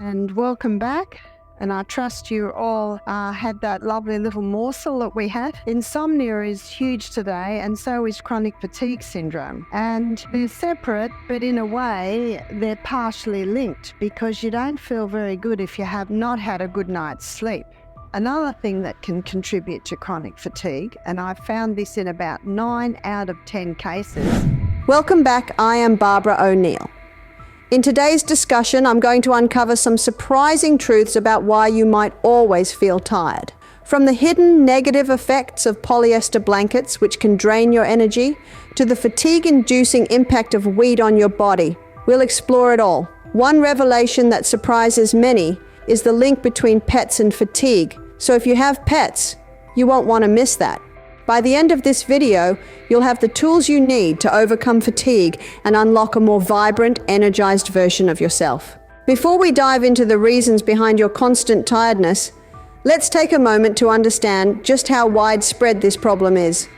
and welcome back. And I trust you all had that lovely little morsel that we had. Insomnia is huge today, and so is chronic fatigue syndrome. And they're separate, but in a way, they're partially linked because you don't feel very good if you have not had a good night's sleep. Another thing that can contribute to chronic fatigue, and I found this in about 9 out of 10 cases. Welcome back, I am Barbara O'Neill. In today's discussion, I'm going to uncover some surprising truths about why you might always feel tired. From the hidden negative effects of polyester blankets, which can drain your energy, to the fatigue-inducing impact of weed on your body, we'll explore it all. One revelation that surprises many is the link between pets and fatigue. So if you have pets, you won't want to miss that. By the end of this video, you'll have the tools you need to overcome fatigue and unlock a more vibrant, energized version of yourself. Before we dive into the reasons behind your constant tiredness, let's take a moment to understand just how widespread this problem is.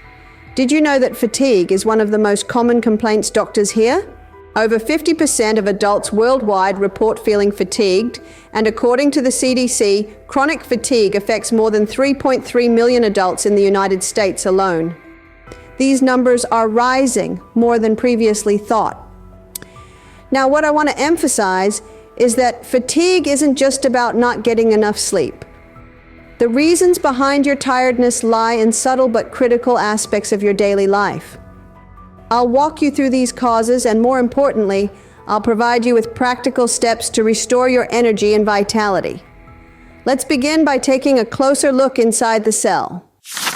Did you know that fatigue is one of the most common complaints doctors hear? Over 50% of adults worldwide report feeling fatigued, and according to the CDC, chronic fatigue affects more than 3.3 million adults in the United States alone. These numbers are rising more than previously thought. Now, what I want to emphasize is that fatigue isn't just about not getting enough sleep. The reasons behind your tiredness lie in subtle but critical aspects of your daily life. I'll walk you through these causes, and more importantly, I'll provide you with practical steps to restore your energy and vitality. Let's begin by taking a closer look inside the cell.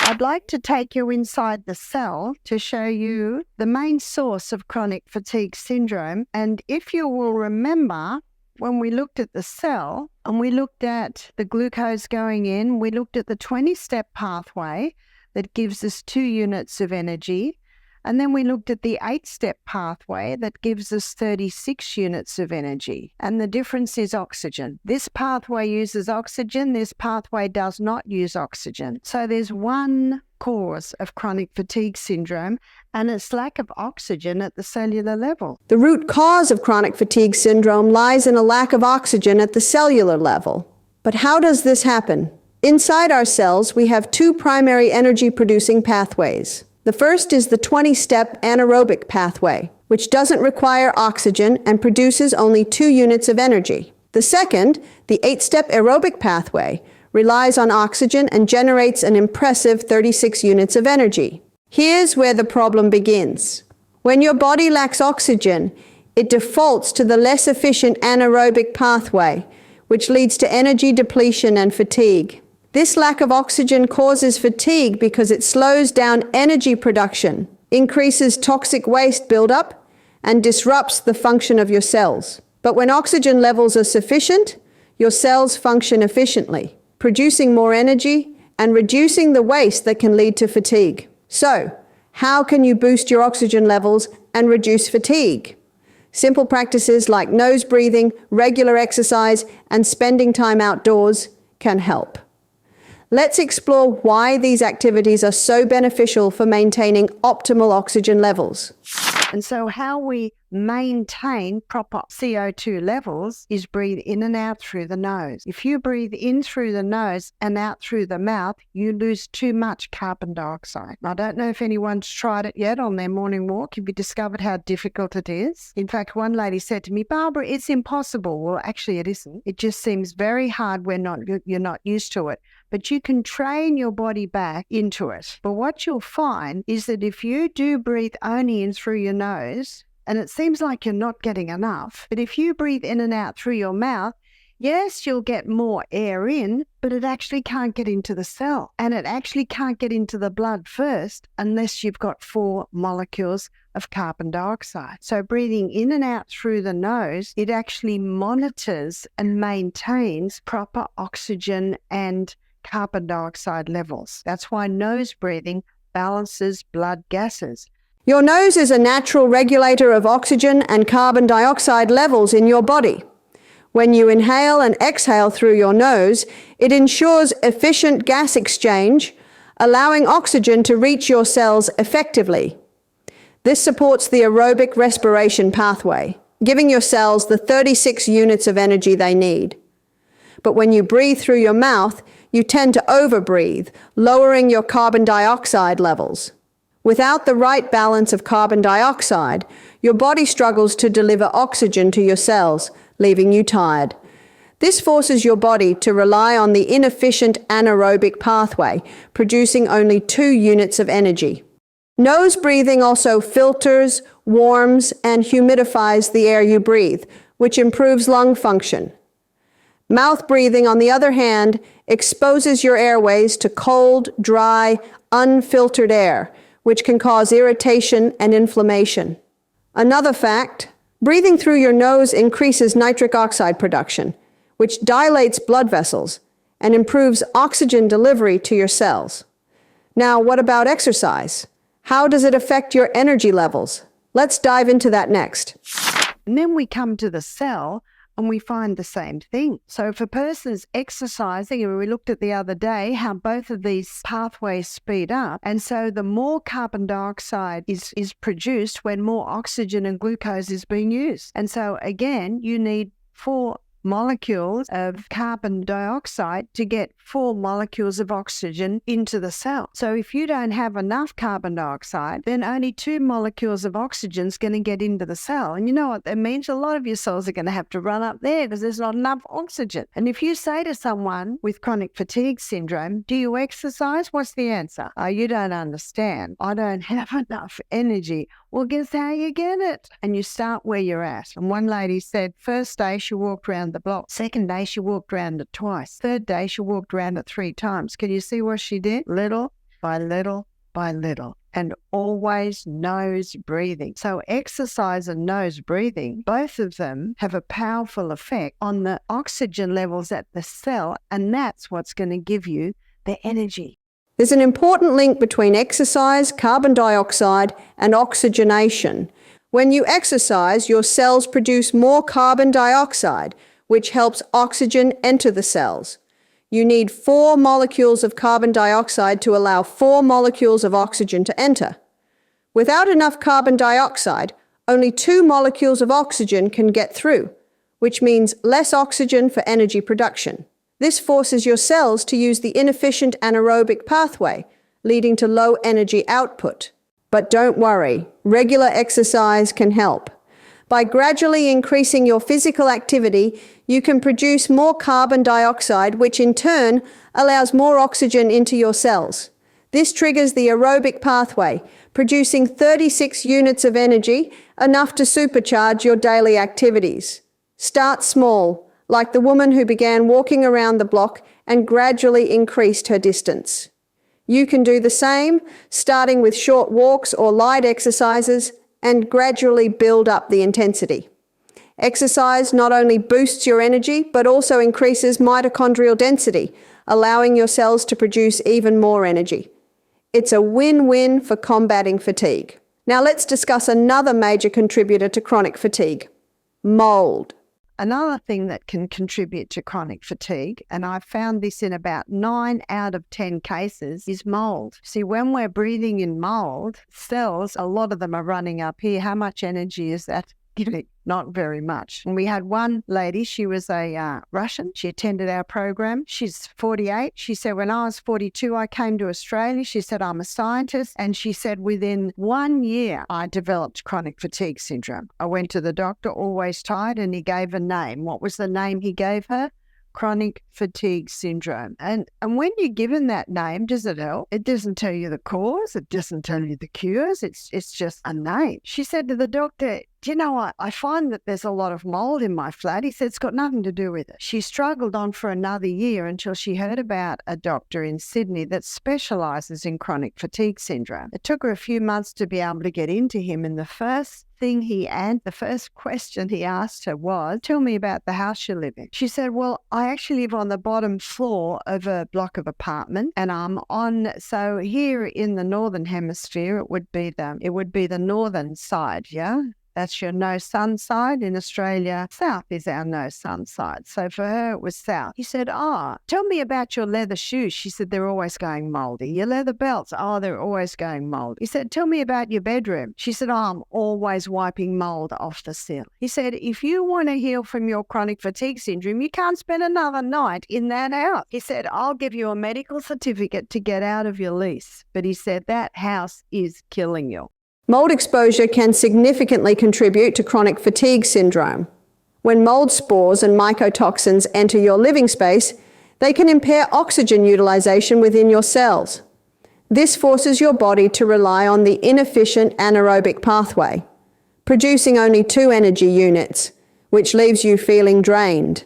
I'd like to take you inside the cell to show you the main source of chronic fatigue syndrome. And if you will remember, when we looked at the cell and we looked at the glucose going in, we looked at the 20-step pathway that gives us 2 units of energy. And then we looked at the 8-step pathway that gives us 36 units of energy. And the difference is oxygen. This pathway uses oxygen. This pathway does not use oxygen. So there's one cause of chronic fatigue syndrome, and it's lack of oxygen at the cellular level. The root cause of chronic fatigue syndrome lies in a lack of oxygen at the cellular level. But how does this happen? Inside our cells, we have 2 primary energy-producing pathways. The first is the 20-step anaerobic pathway, which doesn't require oxygen and produces only 2 units of energy. The second, the 8-step aerobic pathway, relies on oxygen and generates an impressive 36 units of energy. Here's where the problem begins. When your body lacks oxygen, it defaults to the less efficient anaerobic pathway, which leads to energy depletion and fatigue. This lack of oxygen causes fatigue because it slows down energy production, increases toxic waste buildup, and disrupts the function of your cells. But when oxygen levels are sufficient, your cells function efficiently, producing more energy and reducing the waste that can lead to fatigue. So, how can you boost your oxygen levels and reduce fatigue? Simple practices like nose breathing, regular exercise, and spending time outdoors can help. Let's explore why these activities are so beneficial for maintaining optimal oxygen levels. And so how we maintain proper CO2 levels is breathe in and out through the nose. If you breathe in through the nose and out through the mouth, you lose too much carbon dioxide. I don't know if anyone's tried it yet on their morning walk. Have you discovered how difficult it is? In fact, one lady said to me, "Barbara, it's impossible." Well, actually it isn't. It just seems very hard when you're not used to it. But you can train your body back into it. But what you'll find is that if you do breathe only in through your nose, and it seems like you're not getting enough, but if you breathe in and out through your mouth, yes, you'll get more air in, but it actually can't get into the cell. And it actually can't get into the blood first unless you've got 4 molecules of carbon dioxide. So breathing in and out through the nose, it actually monitors and maintains proper oxygen and carbon dioxide levels. That's why nose breathing balances blood gases. Your nose is a natural regulator of oxygen and carbon dioxide levels in your body. When you inhale and exhale through your nose, it ensures efficient gas exchange, allowing oxygen to reach your cells effectively. This supports the aerobic respiration pathway, giving your cells the 36 units of energy they need. But when you breathe through your mouth, you tend to overbreathe, lowering your carbon dioxide levels. Without the right balance of carbon dioxide, your body struggles to deliver oxygen to your cells, leaving you tired. This forces your body to rely on the inefficient anaerobic pathway, producing only 2 units of energy. Nose breathing also filters, warms, and humidifies the air you breathe, which improves lung function. Mouth breathing, on the other hand, exposes your airways to cold, dry, unfiltered air, which can cause irritation and inflammation. Another fact, breathing through your nose increases nitric oxide production, which dilates blood vessels and improves oxygen delivery to your cells. Now, what about exercise? How does it affect your energy levels? Let's dive into that next. And then we come to the cell and we find the same thing. So if a person's exercising, and we looked at the other day how both of these pathways speed up, and so the more carbon dioxide is produced when more oxygen and glucose is being used. And so again, you need 4 molecules of carbon dioxide to get 4 molecules of oxygen into the cell. So if you don't have enough carbon dioxide, then only 2 molecules of oxygen is going to get into the cell. And you know what that means? A lot of your cells are going to have to run up there because there's not enough oxygen. And if you say to someone with chronic fatigue syndrome, do you exercise? What's the answer? Oh, you don't understand. I don't have enough energy. Well, guess how you get it? And you start where you're at. And one lady said, first day she walked around the block. Second day she walked around it twice. Third day she walked around it 3 times. Can you see what she did? Little by little by little. And always nose breathing. So exercise and nose breathing, both of them have a powerful effect on the oxygen levels at the cell. And that's what's going to give you the energy. There's an important link between exercise, carbon dioxide, and oxygenation. When you exercise, your cells produce more carbon dioxide, which helps oxygen enter the cells. You need 4 molecules of carbon dioxide to allow 4 molecules of oxygen to enter. Without enough carbon dioxide, only 2 molecules of oxygen can get through, which means less oxygen for energy production. This forces your cells to use the inefficient anaerobic pathway, leading to low energy output. But don't worry, regular exercise can help. By gradually increasing your physical activity, you can produce more carbon dioxide, which in turn allows more oxygen into your cells. This triggers the aerobic pathway, producing 36 units of energy, enough to supercharge your daily activities. Start small, like the woman who began walking around the block and gradually increased her distance. You can do the same, starting with short walks or light exercises, and gradually build up the intensity. Exercise not only boosts your energy, but also increases mitochondrial density, allowing your cells to produce even more energy. It's a win-win for combating fatigue. Now let's discuss another major contributor to chronic fatigue: mold. Another thing that can contribute to chronic fatigue, and I've found this in about 9 out of 10 cases, is mold. See, when we're breathing in mold, cells, a lot of them are running up here. How much energy is that giving? Not very much. And we had one lady, she was a Russian. She attended our program. She's 48. She said, when I was 42, I came to Australia. She said, I'm a scientist. And she said, within 1 year, I developed chronic fatigue syndrome. I went to the doctor, always tired, and he gave a name. What was the name he gave her? Chronic fatigue syndrome. And when you're given that name, does it help? It doesn't tell you the cause. It doesn't tell you the cures. It's just a name. She said to the doctor, do you know what? I find that there's a lot of mold in my flat. He said, it's got nothing to do with it. She struggled on for another year until she heard about a doctor in Sydney that specializes in chronic fatigue syndrome. It took her a few months to be able to get into him. And the first question he asked her was, tell me about the house you live in. She said, well, I actually live on the bottom floor of a block of apartment, and so here in the northern hemisphere, it would be the northern side, yeah? That's your no sun side. In Australia, south is our no sun side. So for her, it was south. He said, tell me about your leather shoes. She said, they're always going moldy. Your leather belts, they're always going moldy. He said, tell me about your bedroom. She said, I'm always wiping mold off the ceiling. He said, if you want to heal from your chronic fatigue syndrome, you can't spend another night in that house. He said, I'll give you a medical certificate to get out of your lease. But he said, that house is killing you. Mold exposure can significantly contribute to chronic fatigue syndrome. When mold spores and mycotoxins enter your living space, they can impair oxygen utilization within your cells. This forces your body to rely on the inefficient anaerobic pathway, producing only 2 energy units, which leaves you feeling drained.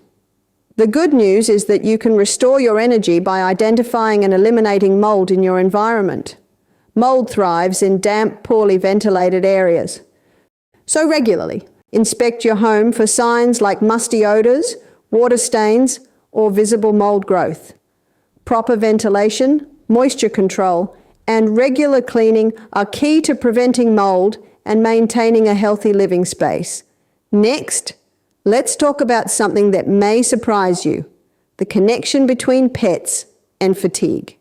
The good news is that you can restore your energy by identifying and eliminating mold in your environment. Mold thrives in damp, poorly ventilated areas. So regularly, inspect your home for signs like musty odors, water stains, or visible mold growth. Proper ventilation, moisture control, and regular cleaning are key to preventing mold and maintaining a healthy living space. Next, let's talk about something that may surprise you: the connection between pets and fatigue.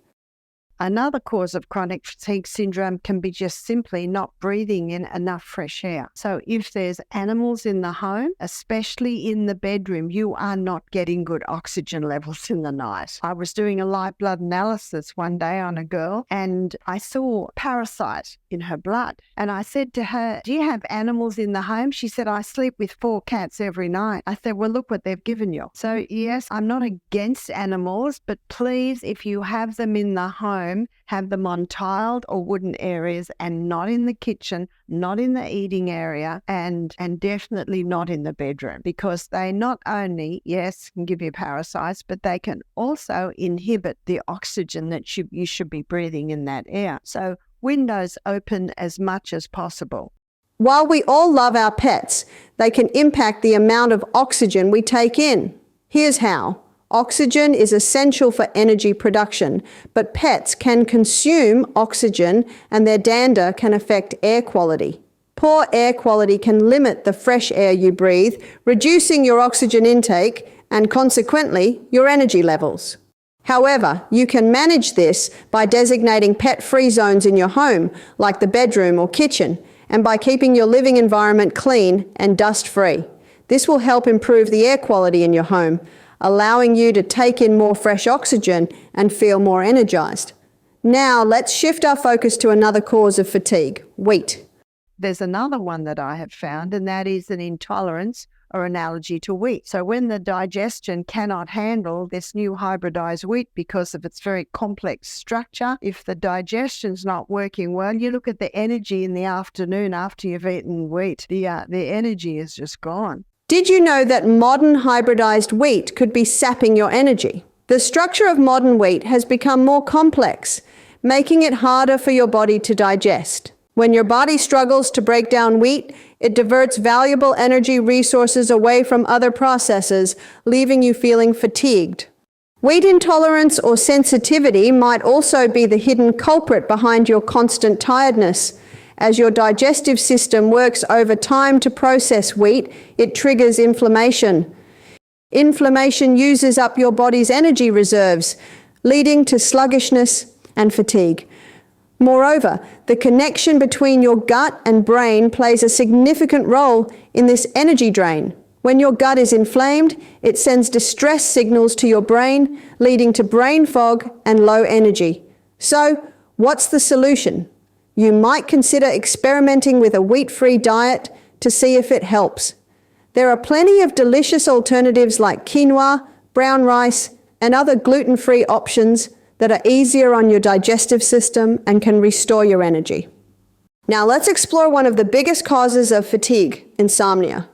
Another cause of chronic fatigue syndrome can be just simply not breathing in enough fresh air. So if there's animals in the home, especially in the bedroom, you are not getting good oxygen levels in the night. I was doing a live blood analysis one day on a girl, and I saw a parasite in her blood. And I said to her, do you have animals in the home? She said, I sleep with 4 cats every night. I said, well, look what they've given you. So yes, I'm not against animals, but please, if you have them in the home, have them on tiled or wooden areas, and not in the kitchen, not in the eating area, and definitely not in the bedroom, because they not only, yes, can give you parasites, but they can also inhibit the oxygen that you should be breathing in that air. So windows open as much as possible. While we all love our pets, they can impact the amount of oxygen we take in. Here's how. Oxygen is essential for energy production, but pets can consume oxygen and their dander can affect air quality. Poor air quality can limit the fresh air you breathe, reducing your oxygen intake and consequently your energy levels. However, you can manage this by designating pet-free zones in your home, like the bedroom or kitchen, and by keeping your living environment clean and dust-free. This will help improve the air quality in your home, allowing you to take in more fresh oxygen and feel more energized. Now, let's shift our focus to another cause of fatigue: wheat. There's another one that I have found, and that is an intolerance or an allergy to wheat. So when the digestion cannot handle this new hybridized wheat because of its very complex structure, if the digestion's not working well, you look at the energy in the afternoon after you've eaten wheat, the energy is just gone. Did you know that modern hybridized wheat could be sapping your energy? The structure of modern wheat has become more complex, making it harder for your body to digest. When your body struggles to break down wheat, it diverts valuable energy resources away from other processes, leaving you feeling fatigued. Wheat intolerance or sensitivity might also be the hidden culprit behind your constant tiredness. As your digestive system works overtime to process wheat, it triggers inflammation. Inflammation uses up your body's energy reserves, leading to sluggishness and fatigue. Moreover, the connection between your gut and brain plays a significant role in this energy drain. When your gut is inflamed, it sends distress signals to your brain, leading to brain fog and low energy. So, what's the solution? You might consider experimenting with a wheat-free diet to see if it helps. There are plenty of delicious alternatives like quinoa, brown rice, and other gluten-free options that are easier on your digestive system and can restore your energy. Now let's explore one of the biggest causes of fatigue: insomnia.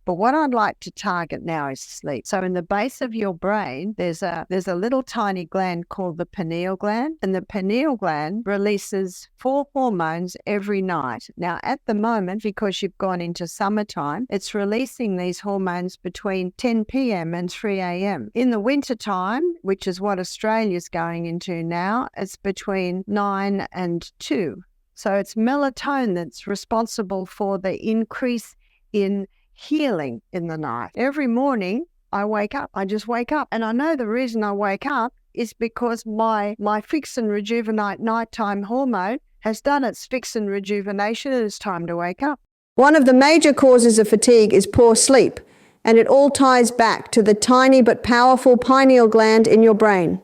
But what I'd like to target now is sleep. So in the base of your brain, there's a little tiny gland called the pineal gland, and the pineal gland releases 4 hormones every night. Now at the moment, because you've gone into summertime, it's releasing these hormones between 10 p.m. and 3 a.m. In the wintertime, which is what Australia's going into now, it's between 9 and 2. So it's melatonin that's responsible for the increase in healing in the night. Every morning I wake up, I just wake up. And I know the reason I wake up is because my fix and rejuvenate nighttime hormone has done its fix and rejuvenation, and it's time to wake up. One of the major causes of fatigue is poor sleep, and it all ties back to the tiny but powerful pineal gland in your brain.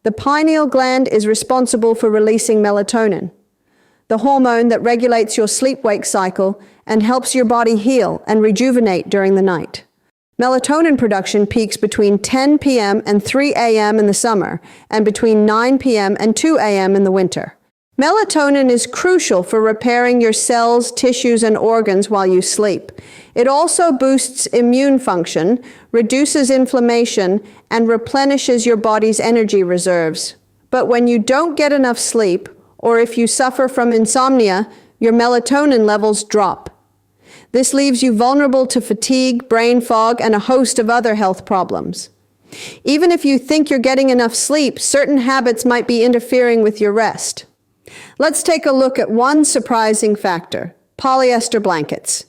The pineal gland is responsible for releasing melatonin, the hormone that regulates your sleep-wake cycle and helps your body heal and rejuvenate during the night. Melatonin production peaks between 10 p.m. and 3 a.m. in the summer and between 9 p.m. and 2 a.m. in the winter. Melatonin is crucial for repairing your cells, tissues, and organs while you sleep. It also boosts immune function, reduces inflammation, and replenishes your body's energy reserves. But when you don't get enough sleep, or if you suffer from insomnia, your melatonin levels drop. This leaves you vulnerable to fatigue, brain fog, and a host of other health problems. Even if you think you're getting enough sleep, certain habits might be interfering with your rest. Let's take a look at one surprising factor: polyester blankets.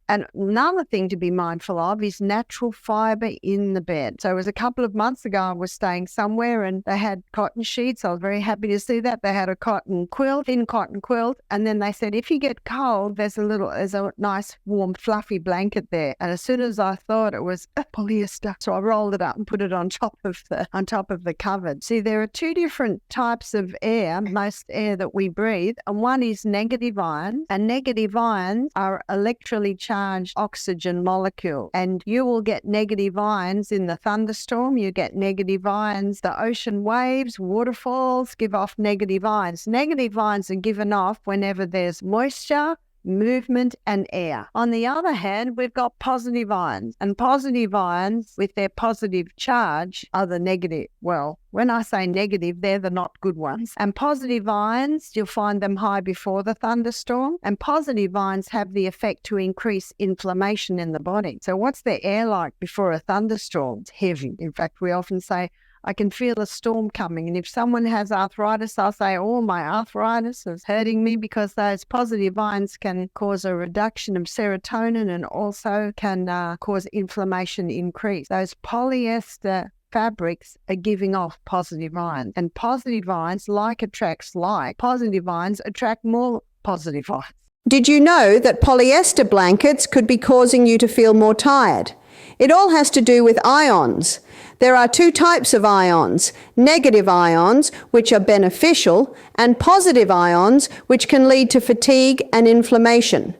And another thing to be mindful of is natural fiber in the bed. So it was a couple of months ago, I was staying somewhere and they had cotton sheets. I was very happy to see that. They had a cotton quilt, thin cotton quilt. And then they said, if you get cold, there's a nice, warm, fluffy blanket there. And as soon as I thought it was polyester, so I rolled it up and put it on top of the cupboard. See, there are two different types of air, most air that we breathe. And one is negative ions. And negative ions are electrically charged oxygen molecule, and you will get negative ions in the thunderstorm. You get negative ions, the ocean waves, waterfalls give off negative ions. Negative ions are given off whenever there's moisture, movement, and air. On the other hand, we've got positive ions, and positive ions with their positive charge are the negative. Well, when I say negative, they're the not good ones. And positive ions, you'll find them high before the thunderstorm, and positive ions have the effect to increase inflammation in the body. So what's the air like before a thunderstorm? It's heavy. In fact, we often say, I can feel a storm coming. And if someone has arthritis, I'll say, oh, my arthritis is hurting me, because those positive ions can cause a reduction of serotonin and also can cause inflammation increase. Those polyester fabrics are giving off positive ions. And positive ions, like attracts like, positive ions attract more positive ions. Did you know that polyester blankets could be causing you to feel more tired? It all has to do with ions. There are two types of ions: negative ions, which are beneficial, and positive ions, which can lead to fatigue and inflammation.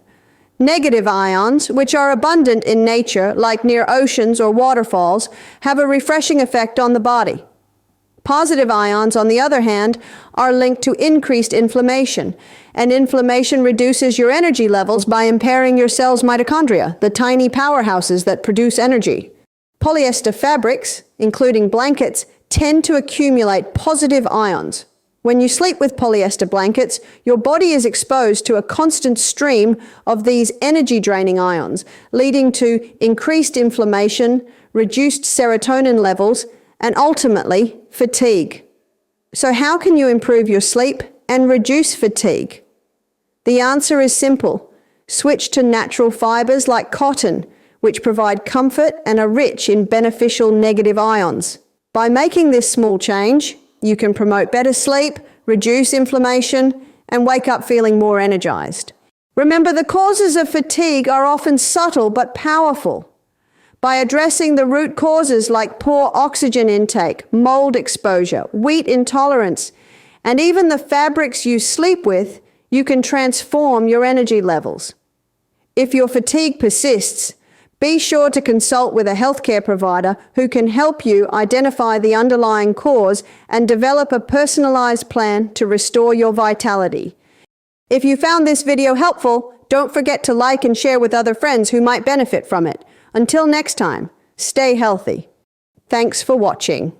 Negative ions, which are abundant in nature, like near oceans or waterfalls, have a refreshing effect on the body. Positive ions, on the other hand, are linked to increased inflammation, and inflammation reduces your energy levels by impairing your cells' mitochondria, the tiny powerhouses that produce energy. Polyester fabrics, including blankets, tend to accumulate positive ions. When you sleep with polyester blankets, your body is exposed to a constant stream of these energy-draining ions, leading to increased inflammation, reduced serotonin levels, and ultimately, fatigue. So how can you improve your sleep and reduce fatigue? The answer is simple. Switch to natural fibers like cotton, which provide comfort and are rich in beneficial negative ions. By making this small change, you can promote better sleep, reduce inflammation, and wake up feeling more energized. Remember, the causes of fatigue are often subtle but powerful. By addressing the root causes like poor oxygen intake, mold exposure, wheat intolerance, and even the fabrics you sleep with, you can transform your energy levels. If your fatigue persists, be sure to consult with a healthcare provider who can help you identify the underlying cause and develop a personalized plan to restore your vitality. If you found this video helpful, don't forget to like and share with other friends who might benefit from it. Until next time, stay healthy. Thanks for watching.